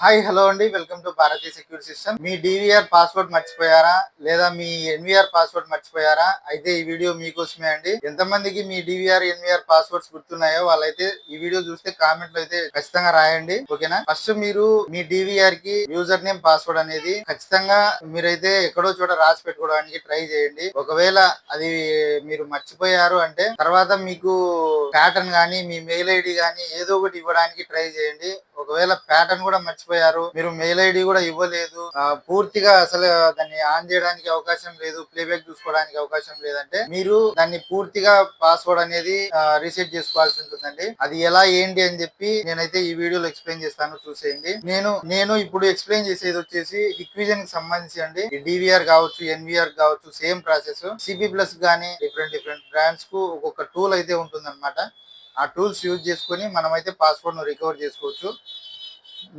Hi hello అండి, welcome to Bharatiya security system. Me DVR password మర్చిపోయారా లేదా మీ NVR password మర్చిపోయారా? అయితే ఈ వీడియో మీకోసమే అండి. ఎంతమందికి మీ ఎన్విఆర్ పాస్వర్డ్స్ గుర్తున్నాయో వాళ్ళైతే ఈ వీడియో చూస్తే కామెంట్ లో అయితే ఖచ్చితంగా రాయండి, ఓకేనా? ఫస్ట్ మీరు మీ డివిఆర్ కి యూజర్ నేమ్ పాస్వర్డ్ అనేది ఖచ్చితంగా మీరైతే ఎక్కడో చోట రాసి పెట్టుకోవడానికి ట్రై చేయండి. ఒకవేళ అది మీరు మర్చిపోయారు అంటే తర్వాత మీకు ప్యాటర్న్ గానీ మీ మెయిల్ ఐడి గానీ ఏదో ఒకటి ఇవ్వడానికి ట్రై చేయండి. ఒకవేళ ప్యాటర్న్ కూడా మర్చిపోయారు, మీరు మెయిల్ ఐడి కూడా ఇవ్వలేదు, పూర్తిగా అసలు దాన్ని ఆన్ చేయడానికి అవకాశం లేదు, ప్లేబ్యాక్ చూసుకోవడానికి అవకాశం లేదంటే మీరు దాన్ని పూర్తిగా పాస్వర్డ్ అనేది రీసెట్ చేసుకోవాల్సి ఉంటుందండి. అది ఎలా ఏంటి అని చెప్పి నేనైతే ఈ వీడియోలో ఎక్స్ప్లెయిన్ చేస్తాను, చూసేయండి. నేను ఇప్పుడు ఎక్స్ప్లెయిన్ చేసేది వచ్చేసి హిక్విజన్ కి సంబంధించి అండి. డివిఆర్ కావచ్చు, ఎన్విఆర్ కావచ్చు, సేమ్ ప్రాసెస్. సిపి ప్లస్ గానీ డిఫరెంట్ బ్రాండ్స్ కు ఒక్కొక్క టూల్ అయితే ఉంటుంది అనమాట. ఆ టూల్స్ యూజ్ చేసుకొని మనమైతే పాస్వర్డ్ ను రికవర్ చేసుకోవచ్చు.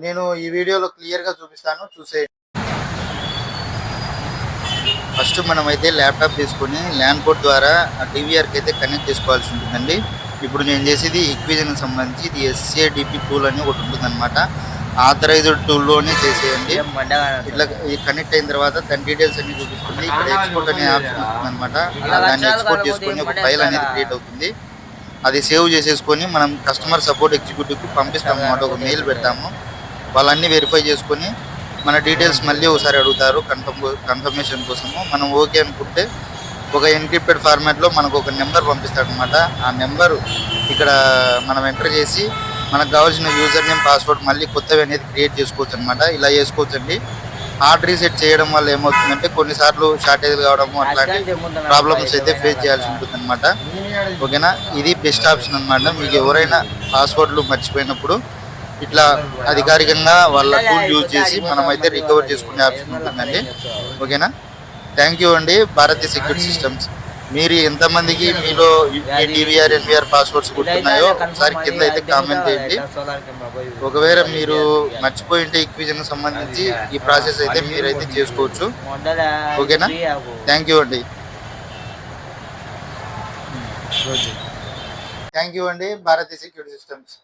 నేను ఈ వీడియోలో క్లియర్ గా చూపిస్తాను, చూసేయండి. ఫస్ట్ మనమైతే ల్యాప్టాప్ తీసుకొని ల్యాన్ పోర్ట్ ద్వారా ఆ డివిఆర్ కి అయితే కనెక్ట్ చేసుకోవాల్సి ఉంటుందండి. ఇప్పుడు నేను చేసేది ఈక్విజన్ కి సంబంధించి ఇది ఎస్ఏడిపి టూల్ అని ఒకటి ఉంటుంది అనమాట. ఆథరైజ్డ్ టూల్లోనే చేసేయండి. ఇట్లా కనెక్ట్ అయిన తర్వాత దాని డీటెయిల్స్ అన్ని చూపిస్తుంది. ఇక్కడ ఎక్స్పోర్ట్ అనే ఆప్షన్ వస్తుంది అనమాట. దాన్ని ఎక్స్పోర్ట్ చేసుకొని ఒక ఫైల్ అనేది క్రియేట్ అవుతుంది. అది సేవ్ చేసేసుకొని మనం కస్టమర్ సపోర్ట్ ఎగ్జిక్యూటివ్కి పంపిస్తాము అన్నమాట. ఒక మెయిల్ పెడతాము, వాళ్ళన్నీ వెరిఫై చేసుకొని మన డీటెయిల్స్ మళ్ళీ ఒకసారి అడుగుతారు కన్ఫర్మేషన్ కోసము. మనం ఓకే అనుకుంటే ఒక ఎన్క్రిప్టెడ్ ఫార్మాట్లో మనకు ఒక నెంబర్ పంపిస్తాడు అనమాట. ఆ నెంబర్ ఇక్కడ మనం ఎంటర్ చేసి మనకు కావాల్సిన యూజర్ నేమ్ పాస్వర్డ్ మళ్ళీ కొత్తవి అనేది క్రియేట్ చేసుకోవచ్చు అనమాట. ఇలా చేసుకోవచ్చండి. హార్డ్ రీసెట్ చేయడం వల్ల ఏమవుతుందంటే కొన్నిసార్లు షార్టేజ్ కావడము అట్లాంటి ప్రాబ్లమ్స్ అయితే ఫేస్ చేయాల్సి ఉంటుంది అనమాట, ఓకేనా? ఇది బెస్ట్ ఆప్షన్ అనమాట. మీకు ఎవరైనా పాస్వర్డ్లు మర్చిపోయినప్పుడు ఇట్లా అధికారికంగా వాళ్ళ టూల్ యూజ్ చేసి మనమైతే రికవర్ చేసుకునే ఆప్షన్ ఉంటుందండి, ఓకేనా? థ్యాంక్ యూ అండి, భారతీయ సెక్యూరిటీ సిస్టమ్స్. మీరు ఎంతమందికి మీలో డివిఆర్ ఎన్విఆర్ పాస్వర్డ్స్ గుర్తున్నాయో ఒకసారి కింద అయితే కామెంట్ చేయండి. ఒకవేళ మీరు మర్చిపోయింటే ఈక్విజన్ సంబంధించి ఈ ప్రాసెస్ అయితే మీరైతే చేసుకోవచ్చు, ఓకేనా? థ్యాంక్ యూ అండి. థ్యాంక్ యూ అండి, భారతీయ సెక్యూరిటీ సిస్టమ్స్.